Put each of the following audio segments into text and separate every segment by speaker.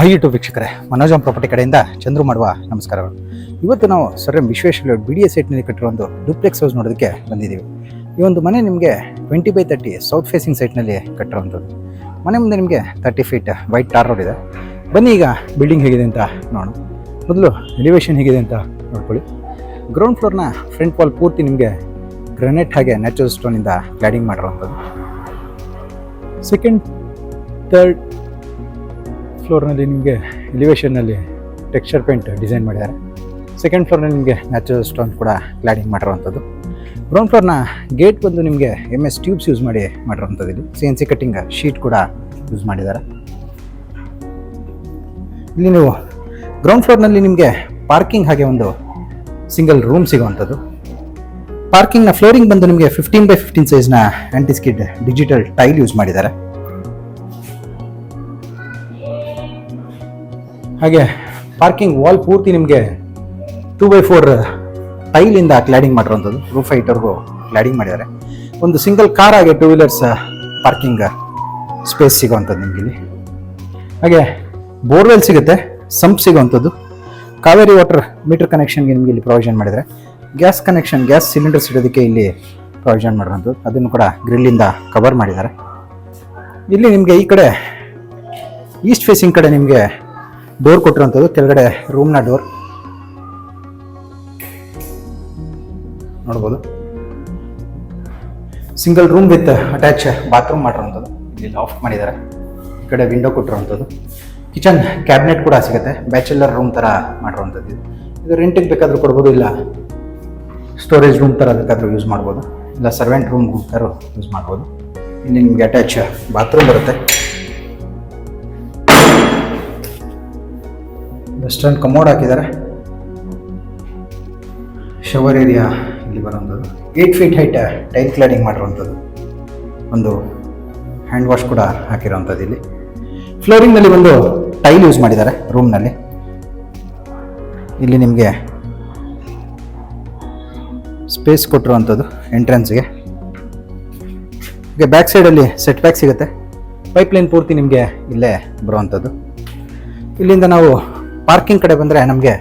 Speaker 1: High YouTube ವೀಕ್ಷಕರೇ, ಮನೋಜಂ property ಕಡೆಯಿಂದ ಚಂದ್ರು ಮಾಡುವ ನಮಸ್ಕಾರಗಳು. ಇವತ್ತು ನಾವು ಸರ್ ಎಂ ವಿಶ್ವೇಶ್ವರ BDA ಸೈಟ್ನಲ್ಲಿ ಕಟ್ಟಿರೋ ಒಂದು ಡೂಪ್ಲೆಕ್ಸ್ ಹೌಸ್ ನೋಡೋದಕ್ಕೆ ಬಂದಿದ್ದೀವಿ. ಈ ಒಂದು ಮನೆ ನಿಮಗೆ 20x30 ಸೌತ್ ಫೇಸಿಂಗ್ ಸೈಟ್ನಲ್ಲಿ ಕಟ್ಟಿರೋವಂಥದ್ದು. ಮನೆ ಮುಂದೆ ನಿಮಗೆ 30 ಫೀಟ್ ವೈಟ್ ಟಾರ್ ರೋಡ್ ಇದೆ. ಬನ್ನಿ ಈಗ ಬಿಲ್ಡಿಂಗ್ ಹೇಗಿದೆ ಅಂತ ನೋಡೋಣ. ಮೊದಲು ಎಲಿವೇಶನ್ ಹೇಗಿದೆ ಅಂತ ನೋಡ್ಕೊಳ್ಳಿ. ಗ್ರೌಂಡ್ ಫ್ಲೋರ್ನ ಫ್ರಂಟ್ ವಾಲ್ ಪೂರ್ತಿ ನಿಮಗೆ ಗ್ರಾನೈಟ್ ಹಾಗೆ ನ್ಯಾಚುರಲ್ ಸ್ಟೋನಿಂದ ಕ್ಲಾಡಿಂಗ್ ಮಾಡಿರೋವಂಥದ್ದು. ಸೆಕೆಂಡ್ ಥರ್ಡ್ ಫ್ಲೋರ್ನಲ್ಲಿ ನಿಮಗೆ ಎಲಿವೇಷನ್ನಲ್ಲಿ ಟೆಕ್ಸ್ಚರ್ ಪೇಂಟ್ ಡಿಸೈನ್ ಮಾಡಿದ್ದಾರೆ. ಸೆಕೆಂಡ್ ಫ್ಲೋರ್ನಲ್ಲಿ ನಿಮಗೆ ನ್ಯಾಚುರಲ್ ಸ್ಟೋನ್ ಕೂಡ ಕ್ಲಾಡಿಂಗ್ ಮಾಡಿರುವಂಥದ್ದು. ಗ್ರೌಂಡ್ ಫ್ಲೋರ್ನ ಗೇಟ್ ಬಂದು ನಿಮಗೆ MS ಟ್ಯೂಬ್ಸ್ ಯೂಸ್ ಮಾಡಿರುವಂಥದ್ದು. ಇಲ್ಲಿ CNC ಕಟ್ಟಿಂಗ್ ಶೀಟ್ ಕೂಡ ಯೂಸ್ ಮಾಡಿದ್ದಾರೆ. ಇಲ್ಲಿ ನೀವು ಗ್ರೌಂಡ್ ಫ್ಲೋರ್ನಲ್ಲಿ ನಿಮಗೆ ಪಾರ್ಕಿಂಗ್ ಹಾಗೆ ಒಂದು ಸಿಂಗಲ್ ರೂಮ್ ಸಿಗುವಂಥದ್ದು. ಪಾರ್ಕಿಂಗ್ನ ಫ್ಲೋರಿಂಗ್ ಬಂದು ನಿಮಗೆ 15x15 ಸೈಜ್ನ ಆಂಟಿಸ್ಕಿಡ್ ಡಿಜಿಟಲ್ ಟೈಲ್ ಯೂಸ್ ಮಾಡಿದ್ದಾರೆ. ಹಾಗೆ ಪಾರ್ಕಿಂಗ್ ವಾಲ್ ಪೂರ್ತಿ ನಿಮಗೆ 2x4 ಟೈಲಿಂದ ಕ್ಲಾಡಿಂಗ್ ಮಾಡಿರುವಂಥದ್ದು. ರೂಫ್ ಹೈಟ್ವರೆಗೂ ಕ್ಲಾಡಿಂಗ್ ಮಾಡಿದ್ದಾರೆ. ಒಂದು ಸಿಂಗಲ್ ಕಾರ್ ಹಾಗೆ 2 ವೀಲರ್ಸ್ ಪಾರ್ಕಿಂಗ್ ಸ್ಪೇಸ್ ಸಿಗುವಂಥದ್ದು ನಿಮಗೆ ಇಲ್ಲಿ. ಹಾಗೆ ಬೋರ್ವೆಲ್ ಸಿಗುತ್ತೆ, ಸಂಪ್ ಸಿಗುವಂಥದ್ದು. ಕಾವೇರಿ ವಾಟರ್ ಮೀಟರ್ ಕನೆಕ್ಷನ್ಗೆ ನಿಮಗೆ ಇಲ್ಲಿ ಪ್ರೊವಿಷನ್ ಮಾಡಿದ್ದಾರೆ. ಗ್ಯಾಸ್ ಕನೆಕ್ಷನ್, ಗ್ಯಾಸ್ ಸಿಲಿಂಡರ್ಸ್ ಇಡೋದಕ್ಕೆ ಇಲ್ಲಿ ಪ್ರೊವಿಷನ್ ಮಾಡಿರುವಂಥದ್ದು. ಅದನ್ನು ಕೂಡ ಗ್ರಿಲ್ಲಿಂದ ಕವರ್ ಮಾಡಿದ್ದಾರೆ. ಇಲ್ಲಿ ನಿಮಗೆ ಈ ಕಡೆ ಈಸ್ಟ್ ಫೇಸಿಂಗ್ ಕಡೆ ನಿಮಗೆ ಡೋರ್ ಕೊಟ್ಟಿರುವಂಥದ್ದು. ಕೆಳಗಡೆ ರೂಮ್ನ ಡೋರ್ ನೋಡ್ಬೋದು. Single room with attach bathroom ಮಾಡಿರುವಂಥದ್ದು. ಇಲ್ಲಿ ಲಾಫ್ಟ್ ಮಾಡಿದ್ದಾರೆ. ಈ ಕಡೆ ವಿಂಡೋ ಕೊಟ್ಟಿರುವಂಥದ್ದು. ಕಿಚನ್ ಕ್ಯಾಬಿನೆಟ್ ಕೂಡ ಸಿಗುತ್ತೆ. ಬ್ಯಾಚುಲರ್ ರೂಮ್ ಥರ ಮಾಡಿರುವಂಥದ್ದು. ಇದು ರೆಂಟಿಗೆ ಬೇಕಾದರೂ ಕೊಡ್ಬೋದು, ಇಲ್ಲ ಸ್ಟೋರೇಜ್ ರೂಮ್ ಥರ ಬೇಕಾದರೂ ಯೂಸ್ ಮಾಡ್ಬೋದು, ಇಲ್ಲ ಸರ್ವೆಂಟ್ ರೂಮ್ ಥರ ಯೂಸ್ ಮಾಡ್ಬೋದು. ಇಲ್ಲಿ ನಿಮಗೆ ಅಟ್ಯಾಚ್ ಬಾತ್ರೂಮ್ ಬರುತ್ತೆ. ವೆಸ್ಟರ್ನ್ ಕಮೋಡ್ ಹಾಕಿದ್ದಾರೆ. ಶವರ್ ಏರಿಯಾ ಇಲ್ಲಿ ಬರುವಂಥದ್ದು. 8 ಫೀಟ್ ಹೈಟ್ ಟೈಲ್ ಕ್ಲಾಡಿಂಗ್ ಮಾಡಿರುವಂಥದ್ದು. ಒಂದು ಹ್ಯಾಂಡ್ ವಾಶ್ ಕೂಡ ಹಾಕಿರುವಂಥದ್ದು. ಇಲ್ಲಿ ಫ್ಲೋರಿಂಗ್ನಲ್ಲಿ ಒಂದು ಟೈಲ್ ಯೂಸ್ ಮಾಡಿದ್ದಾರೆ ರೂಮ್ನಲ್ಲಿ. ಇಲ್ಲಿ ನಿಮಗೆ ಸ್ಪೇಸ್ ಕೊಟ್ಟಿರುವಂಥದ್ದು ಎಂಟ್ರೆನ್ಸ್ಗೆ. ಈಗ ಬ್ಯಾಕ್ ಸೈಡಲ್ಲಿ ಸೆಟ್ ಬ್ಯಾಕ್ ಸಿಗುತ್ತೆ. ಪೈಪ್ಲೈನ್ ಪೂರ್ತಿ ನಿಮಗೆ ಇಲ್ಲೇ ಬರುವಂಥದ್ದು. ಇಲ್ಲಿಂದ ನಾವು ಪಾರ್ಕಿಂಗ್ ಕಡೆ ಬಂದರೆ ನಮಗೆ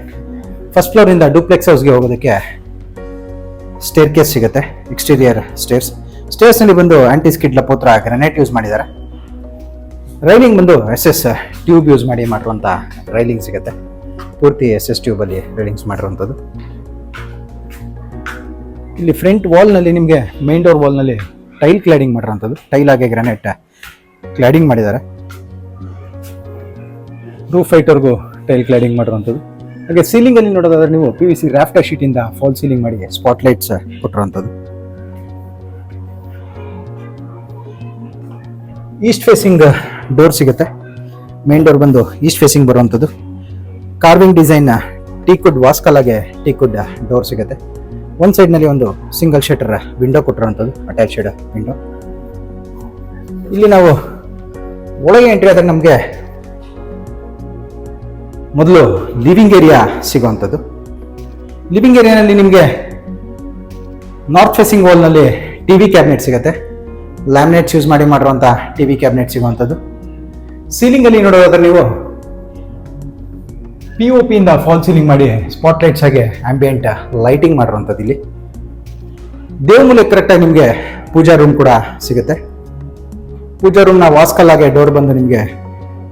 Speaker 1: ಫಸ್ಟ್ ಫ್ಲೋರಿಂದ ಡೂಪ್ಲೆಕ್ಸ್ ಹೌಸ್ಗೆ ಹೋಗೋದಕ್ಕೆ ಸ್ಟೇರ್ ಕೇಸ್ ಸಿಗುತ್ತೆ. ಎಕ್ಸ್ಟೀರಿಯರ್ ಸ್ಟೇರ್ಸ್ನಲ್ಲಿ ಬಂದು ಆಂಟಿಸ್ಕಿಡ್ ಲಪೋತ್ರ ಗ್ರಾನೈಟ್ ಯೂಸ್ ಮಾಡಿದ್ದಾರೆ. ರೈಲಿಂಗ್ ಬಂದು SS ಟ್ಯೂಬ್ ಯೂಸ್ ಮಾಡಿರುವಂಥ ರೈಲಿಂಗ್ ಸಿಗುತ್ತೆ. ಪೂರ್ತಿ SS ಟ್ಯೂಬಲ್ಲಿ ರೈಲಿಂಗ್ಸ್ ಮಾಡಿರುವಂಥದ್ದು. ಇಲ್ಲಿ ಫ್ರಂಟ್ ವಾಲ್ನಲ್ಲಿ ನಿಮಗೆ ಮೇನ್ ಡೋರ್ ವಾಲ್ನಲ್ಲಿ ಟೈಲ್ ಕ್ಲಾಡಿಂಗ್ ಮಾಡಿರೋಂಥದ್ದು. ಟೈಲ್ ಹಾಗೆ ಗ್ರಾನೈಟ್ ಕ್ಲಾಡಿಂಗ್ ಮಾಡಿದ್ದಾರೆ. ರೂಫ್ ಹೈಟ್ವರೆಗೂ ಟೈಲ್ ಕ್ಲಾಡಿಂಗ್ ಮಾಡಿರುವಂಥದ್ದು. ಹಾಗೆ ಸೀಲಿಂಗಲ್ಲಿ ನೋಡೋದಾದ್ರೆ ನೀವು PVC ರಾಫ್ಟರ್ ಶೀಟಿಂದ ಫಾಲ್ ಸೀಲಿಂಗ್ ಮಾಡಿ ಸ್ಪಾಟ್ ಲೈಟ್ಸ್ ಕೊಟ್ಟಿರುವಂಥದ್ದು. ಈಸ್ಟ್ ಫೇಸಿಂಗ್ ಡೋರ್ ಸಿಗುತ್ತೆ. ಮೇನ್ ಡೋರ್ ಬಂದು ಈಸ್ಟ್ ಫೇಸಿಂಗ್ ಬರುವಂಥದ್ದು. ಕಾರ್ವಿಂಗ್ ಡಿಸೈನ್ ಟೀಕುಡ್ ವಾಸ್ಕಲ್ ಹಾಗೆ ಟೀಕುಡ್ ಡೋರ್ ಸಿಗುತ್ತೆ. ಒಂದು ಸೈಡ್ನಲ್ಲಿ ಒಂದು ಸಿಂಗಲ್ ಶಟರ್ ವಿಂಡೋ ಕೊಟ್ಟಿರುವಂಥದ್ದು, ಅಟ್ಯಾಚ್ಡ್ ವಿಂಡೋ. ಇಲ್ಲಿ ನಾವು ಒಳಗೆ ಎಂಟ್ರಿ ಆದಾಗ ನಮಗೆ ಮೊದಲು ಲಿವಿಂಗ್ ಏರಿಯಾ ಸಿಗುವಂಥದ್ದು. ಲಿವಿಂಗ್ ಏರಿಯಾನಲ್ಲಿ ನಿಮಗೆ ನಾರ್ತ್ ಫೇಸಿಂಗ್ ವಾಲ್ನಲ್ಲಿ TV ಕ್ಯಾಬಿನೆಟ್ ಸಿಗುತ್ತೆ. ಲ್ಯಾಮಿನೇಟ್ಸ್ ಯೂಸ್ ಮಾಡಿರುವಂಥ TV ಕ್ಯಾಬಿನೆಟ್ ಸಿಗುವಂಥದ್ದು. ಸೀಲಿಂಗಲ್ಲಿ ನೋಡೋದಾದ್ರೆ ನೀವು POP ಇಂದ ಫಾಲ್ ಸೀಲಿಂಗ್ ಮಾಡಿ ಸ್ಪಾಟ್ ಲೈಟ್ಸ್ ಹಾಗೆ ಆಂಬಿಯೆಂಟ್ ಲೈಟಿಂಗ್ ಮಾಡಿರುವಂಥದ್ದು. ಇಲ್ಲಿ ದೇವಮೂಲೆ ಕರೆಕ್ಟಾಗಿ ನಿಮಗೆ ಪೂಜಾ ರೂಮ್ ಕೂಡ ಸಿಗುತ್ತೆ. ಪೂಜಾ ರೂಮ್ನ ವಾಸ್ಕಲ್ ಹಾಗೆ ಡೋರ್ ಬಂದು ನಿಮಗೆ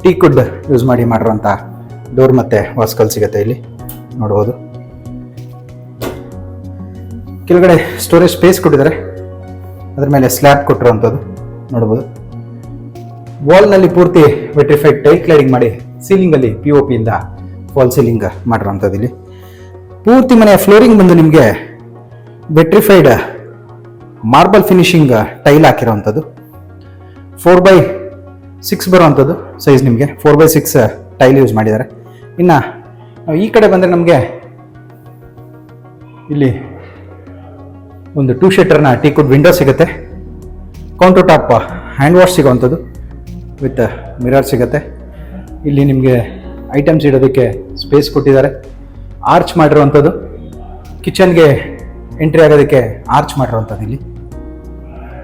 Speaker 1: ಟೀಕುಡ್ ಯೂಸ್ ಮಾಡಿರುವಂಥ ಡೋರ್ ಮತ್ತೆ ವಾಸ್ಕಲ್ ಸಿಗುತ್ತೆ. ಇಲ್ಲಿ ನೋಡ್ಬೋದು. ಕೆಳಗಡೆ ಸ್ಟೋರೇಜ್ ಸ್ಪೇಸ್ ಕೊಟ್ಟಿದ್ದಾರೆ. ಅದ್ರ ಮೇಲೆ ಸ್ಲ್ಯಾಬ್ ಕೊಟ್ಟಿರುವಂಥದ್ದು ನೋಡ್ಬೋದು. ವಾಲ್ನಲ್ಲಿ ಪೂರ್ತಿ ವೆಟ್ರಿಫೈಡ್ ಟೈಲ್ ಕ್ಲಾಡಿಂಗ್ ಮಾಡಿ ಸೀಲಿಂಗಲ್ಲಿ POP ಇಂದ ಫಾಲ್ ಸೀಲಿಂಗ್ ಮಾಡಿರುವಂಥದ್ದು. ಇಲ್ಲಿ ಪೂರ್ತಿ ಮನೆಯ ಫ್ಲೋರಿಂಗ್ ಬಂದು ನಿಮಗೆ ವೆಟ್ರಿಫೈಡ್ ಮಾರ್ಬಲ್ ಫಿನಿಶಿಂಗ್ ಟೈಲ್ ಹಾಕಿರೋವಂಥದ್ದು. 4x6 ಬರುವಂಥದ್ದು ಸೈಜ್. ನಿಮಗೆ 4x6 ಟೈಲ್ ಯೂಸ್ ಮಾಡಿದ್ದಾರೆ. ಇನ್ನು ಈ ಕಡೆ ಬಂದರೆ ನಮಗೆ ಇಲ್ಲಿ ಒಂದು 2 ಶಟರ್ನ ಟೀಕುಡ್ ವಿಂಡೋ ಸಿಗುತ್ತೆ. ಕೌಂಟರ್ ಟಾಪ್ ಹ್ಯಾಂಡ್ ವಾಶ್ ಸಿಗೋವಂಥದ್ದು ವಿತ್ ಮಿರರ್ ಸಿಗುತ್ತೆ. ಇಲ್ಲಿ ನಿಮಗೆ ಐಟಮ್ಸ್ ಇಡೋದಕ್ಕೆ ಸ್ಪೇಸ್ ಕೊಟ್ಟಿದ್ದಾರೆ. ಆರ್ಚ್ ಮಾಡಿರುವಂಥದ್ದು. ಕಿಚನ್ಗೆ ಎಂಟ್ರಿ ಆಗೋದಕ್ಕೆ ಆರ್ಚ್ ಮಾಡಿರುವಂಥದ್ದು.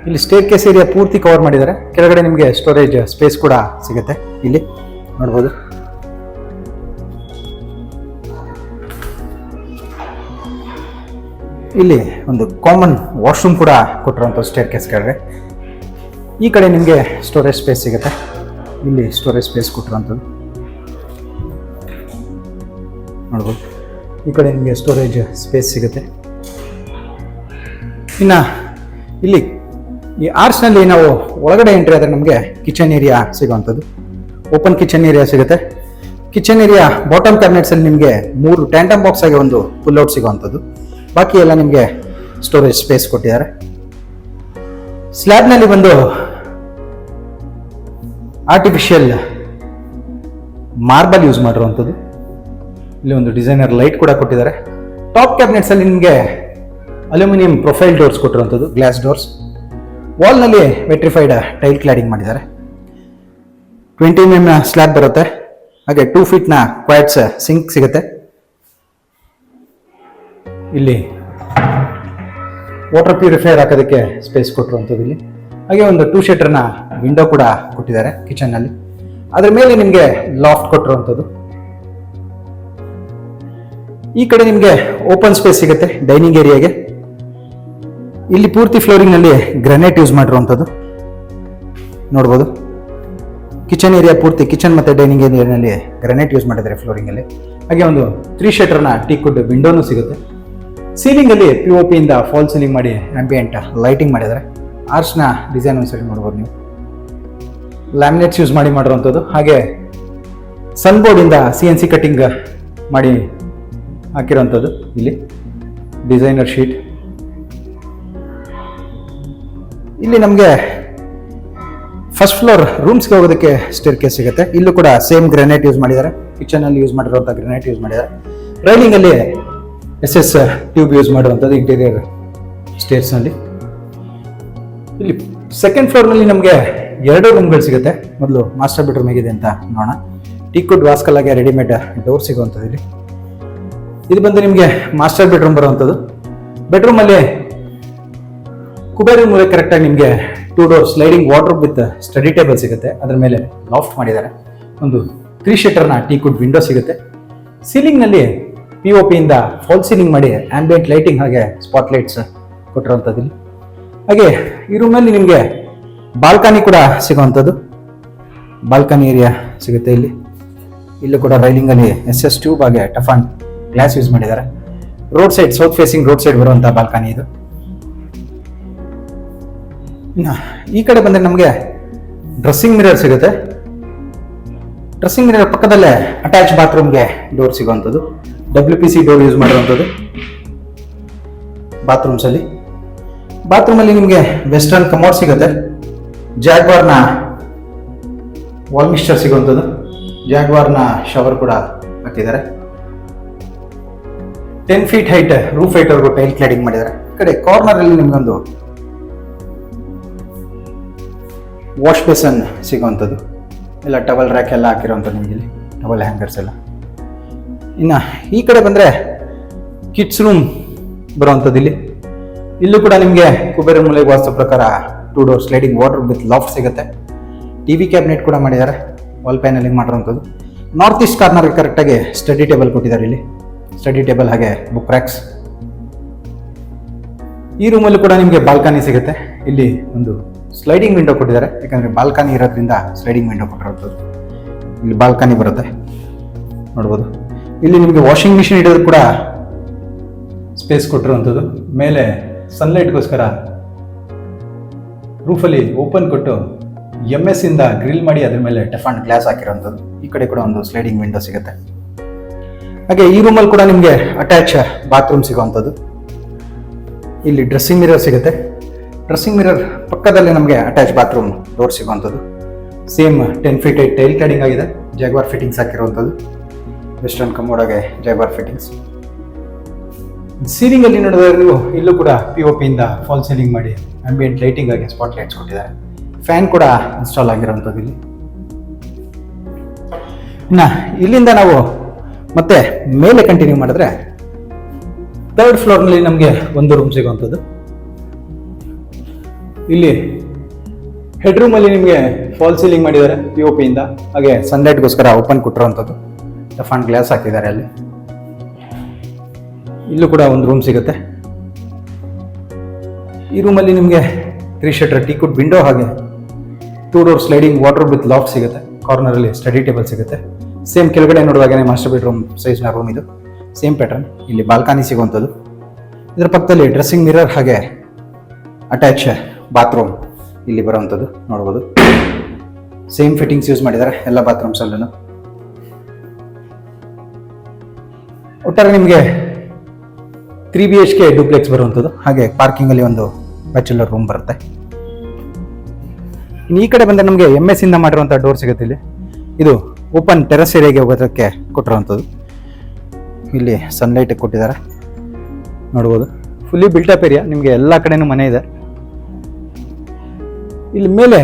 Speaker 1: ಇಲ್ಲಿ ಸ್ಟೇರ್ ಕೇಸ್ ಏರಿಯಾ ಪೂರ್ತಿ ಕವರ್ ಮಾಡಿದ್ದಾರೆ. ಕೆಳಗಡೆ ನಿಮಗೆ ಸ್ಟೋರೇಜ್ ಸ್ಪೇಸ್ ಕೂಡ ಸಿಗುತ್ತೆ. ಇಲ್ಲಿ ನೋಡ್ಬೋದು. ಇಲ್ಲಿ ಒಂದು ಕಾಮನ್ ವಾಶ್ರೂಮ್ ಕೂಡ ಕೊಟ್ಟಿರೋಂಥ ಸ್ಟೇರ್ ಕೇಸ್ ಕೆಳಗೆ. ಈ ಕಡೆ ನಿಮಗೆ ಸ್ಟೋರೇಜ್ ಸ್ಪೇಸ್ ಸಿಗುತ್ತೆ. ಇಲ್ಲಿ ಸ್ಟೋರೇಜ್ ಸ್ಪೇಸ್ ಕೊಟ್ಟಿರೋಂಥದ್ದು ನೋಡ್ಬೋದು. ಈ ಕಡೆ ನಿಮಗೆ ಸ್ಟೋರೇಜ್ ಸ್ಪೇಸ್ ಸಿಗುತ್ತೆ. ಇನ್ನು ಇಲ್ಲಿ ಈ ಆರ್ಚ್ನಲ್ಲಿ ನಾವು ಒಳಗಡೆ ಎಂಟ್ರಿ ಆದರೆ ನಮಗೆ ಕಿಚನ್ ಏರಿಯಾ ಸಿಗುವಂಥದ್ದು, ಓಪನ್ ಕಿಚನ್ ಏರಿಯಾ ಸಿಗುತ್ತೆ. ಕಿಚನ್ ಏರಿಯಾ ಬಾಟಮ್ ಕ್ಯಾಬಿನೆಟ್ಸಲ್ಲಿ ನಿಮಗೆ 3 ಟ್ಯಾಂಟಮ್ ಬಾಕ್ಸ್ ಆಗಿ ಒಂದು ಪುಲ್ ಔಟ್ ಸಿಗುವಂಥದ್ದು. ಬಾಕಿ ಎಲ್ಲ ನಿಮಗೆ ಸ್ಟೋರೇಜ್ ಸ್ಪೇಸ್ ಕೊಟ್ಟಿದ್ದಾರೆ. ಸ್ಲ್ಯಾಬ್ನಲ್ಲಿ ಬಂದು ಆರ್ಟಿಫಿಷಿಯಲ್ ಮಾರ್ಬಲ್ ಯೂಸ್ ಮಾಡಿರುವಂಥದ್ದು. ಇಲ್ಲಿ ಒಂದು ಡಿಸೈನರ್ ಲೈಟ್ ಕೂಡ ಕೊಟ್ಟಿದ್ದಾರೆ. ಟಾಪ್ ಕ್ಯಾಬಿನೆಟ್ಸಲ್ಲಿ ನಿಮಗೆ ಅಲ್ಯೂಮಿನಿಯಂ ಪ್ರೊಫೈಲ್ ಡೋರ್ಸ್ ಕೊಟ್ಟಿರುವಂಥದ್ದು, ಗ್ಲಾಸ್ ಡೋರ್ಸ್. ವಾಲ್ನಲ್ಲಿ ವೆಟ್ರಿಫೈಡ್ ಟೈಲ್ ಕ್ಲಾಡಿಂಗ್ ಮಾಡಿದ್ದಾರೆ. 20 mm ಸ್ಲ್ಯಾಬ್ ಬರುತ್ತೆ. ಹಾಗೆ 2 feet ಕ್ವಾಟ್ಸ್ ಸಿಂಕ್ ಸಿಗುತ್ತೆ. ಇಲ್ಲಿ ವಾಟರ್ ಪ್ಯೂರಿಫೈಯರ್ ಹಾಕೋದಕ್ಕೆ ಸ್ಪೇಸ್ ಕೊಟ್ಟಿರುವಂಥದ್ದು ಇಲ್ಲಿ. ಹಾಗೆ ಒಂದು 2 ಶಟರ್ನ ವಿಂಡೋ ಕೂಡ ಕೊಟ್ಟಿದ್ದಾರೆ ಕಿಚನ್ನಲ್ಲಿ. ಅದ್ರ ಮೇಲೆ ನಿಮಗೆ ಲಾಫ್ಟ್ ಕೊಟ್ಟಿರುವಂಥದ್ದು. ಈ ಕಡೆ ನಿಮಗೆ ಓಪನ್ ಸ್ಪೇಸ್ ಸಿಗುತ್ತೆ ಡೈನಿಂಗ್ ಏರಿಯಾಗೆ. ಇಲ್ಲಿ ಪೂರ್ತಿ ಫ್ಲೋರಿಂಗ್ನಲ್ಲಿ ಗ್ರಾನೈಟ್ ಯೂಸ್ ಮಾಡಿರುವಂಥದ್ದು ನೋಡ್ಬೋದು. ಕಿಚನ್ ಏರಿಯಾ ಪೂರ್ತಿ, ಕಿಚನ್ ಮತ್ತು ಡೈನಿಂಗ್ ಏರಿಯಾನಲ್ಲಿ ಗ್ರಾನೈಟ್ ಯೂಸ್ ಮಾಡಿದ್ದಾರೆ ಫ್ಲೋರಿಂಗಲ್ಲಿ. ಹಾಗೆ ಒಂದು 3 ಶಟರ್ನ ಟೀಕ್ವುಡ್ ವಿಂಡೋನು ಸಿಗುತ್ತೆ. ಸೀಲಿಂಗಲ್ಲಿ POP ಇಂದ ಫಾಲ್ ಸೀಲಿಂಗ್ ಮಾಡಿ ಆಂಬಿಯೆಂಟ್ ಲೈಟಿಂಗ್ ಮಾಡಿದ್ದಾರೆ. ಆರ್ಚ್ನ ಡಿಸೈನ್ ಒಂದ್ಸರಿ ನೋಡ್ಬೋದು ನೀವು. ಲ್ಯಾಮಿನೇಟ್ಸ್ ಯೂಸ್ ಮಾಡಿರುವಂಥದ್ದು. ಹಾಗೆ ಸನ್ ಬೋರ್ಡಿಂದ CNC ಕಟ್ಟಿಂಗ್ ಮಾಡಿ ಹಾಕಿರೋಂಥದ್ದು. ಇಲ್ಲಿ ಡಿಸೈನರ್ ಶೀಟ್. ಇಲ್ಲಿ ನಮಗೆ ಫಸ್ಟ್ ಫ್ಲೋರ್ ರೂಮ್ಸ್ಗೆ ಹೋಗೋದಕ್ಕೆ ಸ್ಟೇರ್ ಕೇಸ್ ಸಿಗುತ್ತೆ. ಇಲ್ಲೂ ಕೂಡ ಸೇಮ್ ಗ್ರಾನೈಟ್ ಯೂಸ್ ಮಾಡಿದ್ದಾರೆ. ಕಿಚನಲ್ಲಿ ಯೂಸ್ ಮಾಡಿರುವಂಥ ಗ್ರಾನೈಟ್ ಯೂಸ್ ಮಾಡಿದ್ದಾರೆ. ರೈಲಿಂಗಲ್ಲಿ SS ಟ್ಯೂಬ್ ಯೂಸ್ ಮಾಡುವಂಥದ್ದು ಇಂಟೀರಿಯರ್ ಸ್ಟೇರ್ಸ್ನಲ್ಲಿ. ಇಲ್ಲಿ ಸೆಕೆಂಡ್ ಫ್ಲೋರ್ನಲ್ಲಿ ನಮಗೆ 2 ರೂಮ್ಗಳು ಸಿಗುತ್ತೆ. ಮೊದಲು ಮಾಸ್ಟರ್ ಬೆಡ್ರೂಮ್ ಹೇಗಿದೆ ಅಂತ ನೋಡೋಣ. ಟೀಕ್ವುಡ್ ವಾಸ್ಕಲ್ ಆಗಿ ರೆಡಿಮೇಡ್ ಡೋರ್ ಸಿಗುವಂಥದ್ದು ಇಲ್ಲಿ. ಇದು ಬಂದು ನಿಮಗೆ ಮಾಸ್ಟರ್ ಬೆಡ್ರೂಮ್ ಬರುವಂಥದ್ದು. ಬೆಡ್ರೂಮಲ್ಲಿ ಕುಬೇರ ಮೂಲೆ ಕರೆಕ್ಟಾಗಿ ನಿಮಗೆ 2 door sliding wardrobe with study table ಸಿಗುತ್ತೆ. ಅದರ ಮೇಲೆ ಲಾಫ್ಟ್ ಮಾಡಿದ್ದಾರೆ. ಒಂದು 3 ಶಟರ್ನ ಟೀಕ್ವುಡ್ ವಿಂಡೋ ಸಿಗುತ್ತೆ. ಸೀಲಿಂಗ್ನಲ್ಲಿ POP ಇಂದ ಫಾಲ್ ಸೀಲಿಂಗ್ ಮಾಡಿ ಆಂಬಿಯೆಂಟ್ ಲೈಟಿಂಗ್ ಹಾಗೆ ಸ್ಪಾಟ್ ಲೈಟ್ಸ್ ಕೊಟ್ಟಿರುವಂಥದ್ದು ಇಲ್ಲಿ. ಹಾಗೆ ಈ ರೂಮಲ್ಲಿ ನಿಮಗೆ ಬಾಲ್ಕನಿ ಕೂಡ ಸಿಗುವಂಥದ್ದು. ಬಾಲ್ಕನಿ ಏರಿಯಾ ಸಿಗುತ್ತೆ ಇಲ್ಲಿ. ಇಲ್ಲೂ ಕೂಡ ರೈಲಿಂಗಲ್ಲಿ SS ಟ್ಯೂಬ್ ಹಾಗೆ ಟಫಾನ್ ಗ್ಲಾಸ್ ಯೂಸ್ ಮಾಡಿದ್ದಾರೆ. Road side, south facing road side ಬರುವಂಥ ಬಾಲ್ಕನಿ ಇದು. ಈ ಕಡೆ ಬಂದರೆ ನಮಗೆ ಡ್ರೆಸ್ಸಿಂಗ್ ಮಿರರ್ ಸಿಗುತ್ತೆ. ಡ್ರೆಸ್ಸಿಂಗ್ ಮಿರರ್ ಪಕ್ಕದಲ್ಲೇ ಅಟ್ಯಾಚ್ ಬಾತ್ರೂಮ್ಗೆ ಡೋರ್ ಸಿಗುವಂಥದ್ದು. WPC ಡೋರ್ ಯೂಸ್ ಮಾಡಿರುವಂಥದ್ದು ಬಾತ್ರೂಮ್ಸಲ್ಲಿ. ಬಾತ್ರೂಮಲ್ಲಿ ನಿಮಗೆ ವೆಸ್ಟರ್ನ್ ಕಮೋಡ್ ಸಿಗುತ್ತೆ. ಜಾಗ್ವಾರ್ನ ವಾಲ್ ಮಿಕ್ಸ್ಚರ್ ಸಿಗುವಂಥದ್ದು. ಜಾಗ್ವಾರ್ನ ಶವರ್ ಕೂಡ ಹಾಕಿದ್ದಾರೆ. 10 feet ಹೈಟ್ ರೂಫ್ ಹೈಟ್ವರೆಗೂ ಟೈಲ್ ಕ್ಲಾಡಿಂಗ್ ಮಾಡಿದ್ದಾರೆ. ಈ ಕಡೆ ಕಾರ್ನರಲ್ಲಿ ನಿಮಗೊಂದು ವಾಶ್ ಬೇಸನ್ ಸಿಗುವಂಥದ್ದು. ಎಲ್ಲ ಟವಲ್ ರ್ಯಾಕ್ ಎಲ್ಲ ಹಾಕಿರುವಂಥದ್ದು ನಿಮಗೆ ಇಲ್ಲಿ, ಟವಲ್ ಹ್ಯಾಂಗರ್ಸ್ ಎಲ್ಲ. ಇನ್ನು ಈ ಕಡೆ ಬಂದರೆ ಕಿಡ್ಸ್ ರೂಮ್ ಬರುವಂಥದ್ದು ಇಲ್ಲಿ. ಇಲ್ಲೂ ಕೂಡ ನಿಮಗೆ ಕುಬೇರ ಮೂಲೆ ವಾಸ್ತು ಪ್ರಕಾರ 2 door sliding water with loft ಸಿಗುತ್ತೆ. TV ಕ್ಯಾಬಿನೆಟ್ ಕೂಡ ಮಾಡಿದ್ದಾರೆ, ವಾಲ್ ಪ್ಯಾನಲಿಂಗ್ ಮಾಡಿರುವಂಥದ್ದು. ನಾರ್ತ್ ಈಸ್ಟ್ ಕಾರ್ನರ್ಗೆ ಕರೆಕ್ಟಾಗಿ ಸ್ಟಡಿ ಟೇಬಲ್ ಕೊಟ್ಟಿದ್ದಾರೆ ಇಲ್ಲಿ. ಸ್ಟಡಿ ಟೇಬಲ್ ಹಾಗೆ ಬುಕ್ ರ್ಯಾಕ್ಸ್. ಈ ರೂಮಲ್ಲೂ ಕೂಡ ನಿಮಗೆ ಬಾಲ್ಕನಿ ಸಿಗುತ್ತೆ. ಇಲ್ಲಿ ಒಂದು ಸ್ಲೈಡಿಂಗ್ ವಿಂಡೋ ಕೊಟ್ಟಿದ್ದಾರೆ, ಯಾಕಂದರೆ ಬಾಲ್ಕನಿ ಇರೋದ್ರಿಂದ ಸ್ಲೈಡಿಂಗ್ ವಿಂಡೋ ಕೊಟ್ಟಿರೋದು. ಇಲ್ಲಿ ಬಾಲ್ಕನಿ ಬರುತ್ತೆ ನೋಡ್ಬೋದು. ಇಲ್ಲಿ ನಿಮಗೆ ವಾಷಿಂಗ್ ಮಿಷಿನ್ ಇಡೋದು ಕೂಡ ಸ್ಪೇಸ್ ಕೊಟ್ಟಿರುವಂಥದ್ದು. ಮೇಲೆ ಸನ್ಲೈಟ್ಗೋಸ್ಕರ ರೂಫಲ್ಲಿ ಓಪನ್ ಕೊಟ್ಟು MS ಇಂದ ಗ್ರಿಲ್ ಮಾಡಿ ಅದ್ರ ಮೇಲೆ ಟೆಫಾನ್ ಗ್ಲಾಸ್ ಹಾಕಿರೋಂಥದ್ದು. ಈ ಕಡೆ ಕೂಡ ಒಂದು ಸ್ಲೈಡಿಂಗ್ ವಿಂಡೋ ಸಿಗುತ್ತೆ. ಹಾಗೆ ಈ ರೂಮಲ್ಲಿ ಕೂಡ ನಿಮಗೆ ಅಟ್ಯಾಚ್ ಬಾತ್ರೂಮ್ ಸಿಗುವಂಥದ್ದು. ಇಲ್ಲಿ ಡ್ರೆಸ್ಸಿಂಗ್ ಮಿರರ್ ಸಿಗುತ್ತೆ. ಡ್ರೆಸ್ಸಿಂಗ್ ಮಿರರ್ ಪಕ್ಕದಲ್ಲೇ ನಮಗೆ ಅಟ್ಯಾಚ್ ಬಾತ್ರೂಮ್ ಡೋರ್ ಸಿಗುವಂಥದ್ದು. Same 10 feet height tile cladding ಆಗಿದೆ. ಜಾಗ್ವಾರ್ ಫಿಟ್ಟಿಂಗ್ಸ್ ಹಾಕಿರುವಂಥದ್ದು. ವೆಸ್ಟರ್ನ್ ಕಮೋಡಾಗೆ ಜಾಗ್ವಾರ್ ಫಿಟ್ಟಿಂಗ್ಸ್. ಸೀಲಿಂಗಲ್ಲಿ ನೋಡಿದ್ರೆ ನೀವು ಇಲ್ಲೂ ಕೂಡ POP ಇಂದ ಫಾಲ್ ಸೀಲಿಂಗ್ ಮಾಡಿ ಆಂಬಿಯೆಂಟ್ ಲೈಟಿಂಗ್ ಆಗಿ ಸ್ಪಾಟ್ ಲೈಟ್ಸ್ ಕೊಟ್ಟಿದ್ದಾರೆ. ಫ್ಯಾನ್ ಕೂಡ ಇನ್ಸ್ಟಾಲ್ ಆಗಿರುವಂಥದ್ದು ಇಲ್ಲಿ. ಇನ್ನು ಇಲ್ಲಿಂದ ನಾವು ಮತ್ತೆ ಮೇಲೆ ಕಂಟಿನ್ಯೂ ಮಾಡಿದ್ರೆ 3rd ಫ್ಲೋರ್ನಲ್ಲಿ ನಮಗೆ ಒಂದು ರೂಮ್ ಸಿಗುವಂಥದ್ದು. ಇಲ್ಲಿ ಹೆಡ್ ರೂಮಲ್ಲಿ ನಿಮಗೆ ಫಾಲ್ ಸೀಲಿಂಗ್ ಮಾಡಿದ್ದಾರೆ POP ಇಂದ. ಹಾಗೆ ಸನ್ಲೈಟ್ಗೋಸ್ಕರ ಓಪನ್ ಕೊಟ್ಟಿರುವಂಥದ್ದು. ಟಫಾನ್ ಗ್ಲಾಸ್ ಹಾಕಿದ್ದಾರೆ ಅಲ್ಲಿ. ಇಲ್ಲೂ ಕೂಡ ಒಂದು ರೂಮ್ ಸಿಗುತ್ತೆ. ಈ ರೂಮಲ್ಲಿ ನಿಮಗೆ 3 ಶಟರ್ ಟೀಕುಡ್ ವಿಂಡೋ ಹಾಗೆ 2 door sliding water with loft ಸಿಗುತ್ತೆ. ಕಾರ್ನರಲ್ಲಿ ಸ್ಟಡಿ ಟೇಬಲ್ ಸಿಗುತ್ತೆ. ಸೇಮ್ ಕೆಳಗಡೆ ನೋಡುವಾಗನೇ ಮಾಸ್ಟರ್ ಬೆಡ್ರೂಮ್ ಸೈಜ್ನ ರೂಮ್ ಇದು. Same pattern. ಇಲ್ಲಿ ಬಾಲ್ಕನಿ ಸಿಗುವಂಥದ್ದು. ಇದರ ಪಕ್ಕದಲ್ಲಿ ಡ್ರೆಸ್ಸಿಂಗ್ ಮಿರರ್ ಹಾಗೆ ಅಟ್ಯಾಚ್ ಬಾತ್ರೂಮ್ ಇಲ್ಲಿ ಬರುವಂಥದ್ದು ನೋಡ್ಬೋದು. ಸೇಮ್ ಫಿಟ್ಟಿಂಗ್ಸ್ ಯೂಸ್ ಮಾಡಿದ್ದಾರೆ ಎಲ್ಲ ಬಾತ್ರೂಮ್ಸಲ್ಲೂ. ಒಟ್ಟಾರೆ ನಿಮಗೆ 3 BHK ಡೂಪ್ಲೆಕ್ಸ್ ಬರುವಂಥದ್ದು. ಹಾಗೆ ಪಾರ್ಕಿಂಗಲ್ಲಿ ಒಂದು ಬ್ಯಾಚುಲರ್ ರೂಮ್ ಬರುತ್ತೆ. ಇನ್ನು ಈ ಕಡೆ ಬಂದರೆ ನಮಗೆ MS ಇಂದ ಮಾಡಿರುವಂಥ ಡೋರ್ ಸಿಗುತ್ತೆ. ಇಲ್ಲಿ ಇದು ಓಪನ್ ಟೆರಸ್ ಏರಿಯಾಗೆ ಹೋಗೋದಕ್ಕೆ ಕೊಟ್ಟಿರುವಂಥದ್ದು. ಇಲ್ಲಿ ಸನ್ಲೈಟ್ ಕೊಟ್ಟಿದ್ದಾರೆ ನೋಡ್ಬೋದು. ಫುಲ್ಲಿ ಬಿಲ್ಟಪ್ ಏರಿಯಾ, ನಿಮಗೆ ಎಲ್ಲ ಕಡೆನೂ ಮನೆ ಇದೆ. ಇಲ್ಲಿ ಮೇಲೆ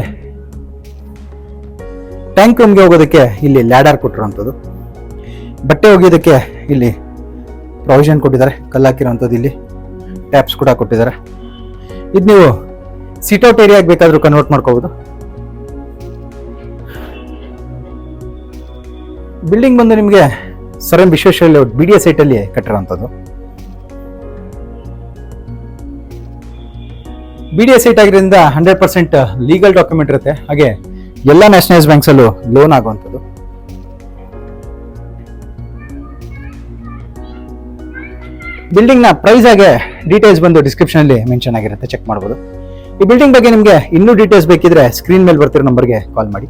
Speaker 1: ಟ್ಯಾಂಕ್ ರೂಮ್ಗೆ ಹೋಗೋದಕ್ಕೆ ಇಲ್ಲಿ ಲ್ಯಾಡರ್ ಕೊಟ್ಟಿರುವಂಥದ್ದು. ಬಟ್ಟೆ ಒಗೆಯೋದಕ್ಕೆ ಇಲ್ಲಿ ಪ್ರಾವಿಷನ್ ಕೊಟ್ಟಿದ್ದಾರೆ, ಕಲ್ಲು ಹಾಕಿರುವಂಥದ್ದು. ಇಲ್ಲಿ ಟ್ಯಾಪ್ಸ್ ಕೂಡ ಕೊಟ್ಟಿದ್ದಾರೆ. ಇದು ನೀವು ಸಿಟ್ಔಟ್ ಏರಿಯಾಗೆ ಬೇಕಾದರೂ ಕನ್ವರ್ಟ್ ಮಾಡ್ಕೋಬೋದು. ಬಿಲ್ಡಿಂಗ್ ಬಂದು ನಿಮಗೆ sir M Vishweshwara layout BDA ಸೈಟಲ್ಲಿ ಕಟ್ಟಿರೋವಂಥದ್ದು. BDA ಸೈಟ್ ಆಗಿರೋದ್ರಿಂದ 100% ಲೀಗಲ್ ಡಾಕ್ಯುಮೆಂಟ್ ಇರುತ್ತೆ. ಹಾಗೆ ಎಲ್ಲ ನ್ಯಾಷನಲೈಸ್ ಬ್ಯಾಂಕ್ಸಲ್ಲೂ ಲೋನ್ ಆಗುವಂಥದ್ದು. ಬಿಲ್ಡಿಂಗ್ನ ಪ್ರೈಸ್ ಹಾಗೆ ಡೀಟೇಲ್ಸ್ ಬಂದು ಡಿಸ್ಕ್ರಿಪ್ಷನಲ್ಲಿ ಮೆನ್ಷನ್ ಆಗಿರುತ್ತೆ, ಚೆಕ್ ಮಾಡ್ಬೋದು. ಈ ಬಿಲ್ಡಿಂಗ್ ಬಗ್ಗೆ ನಿಮಗೆ ಇನ್ನೂ ಡೀಟೇಲ್ಸ್ ಬೇಕಿದ್ರೆ ಸ್ಕ್ರೀನ್ ಮೇಲೆ ಬರ್ತಿರೋ ನಂಬರ್ಗೆ ಕಾಲ್ ಮಾಡಿ.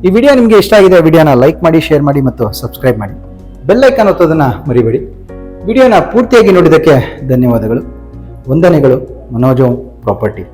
Speaker 1: ಈ ವಿಡಿಯೋ ನಿಮಗೆ ಇಷ್ಟ ಆಗಿದೆ, ವಿಡಿಯೋನ ಲೈಕ್ ಮಾಡಿ, ಶೇರ್ ಮಾಡಿ ಮತ್ತು ಸಬ್ಸ್ಕ್ರೈಬ್ ಮಾಡಿ. ಬೆಲ್ ಐಕಾನ್ ಒತ್ತೋದನ್ನ ಮರಿಬೇಡಿ. ವಿಡಿಯೋನ ಪೂರ್ತಿಯಾಗಿ ನೋಡಿದ್ದಕ್ಕೆ ಧನ್ಯವಾದಗಳು. ವಂದನೆಗಳು. ಮನೋಜ್ ಪ್ರಾಪರ್ಟಿ.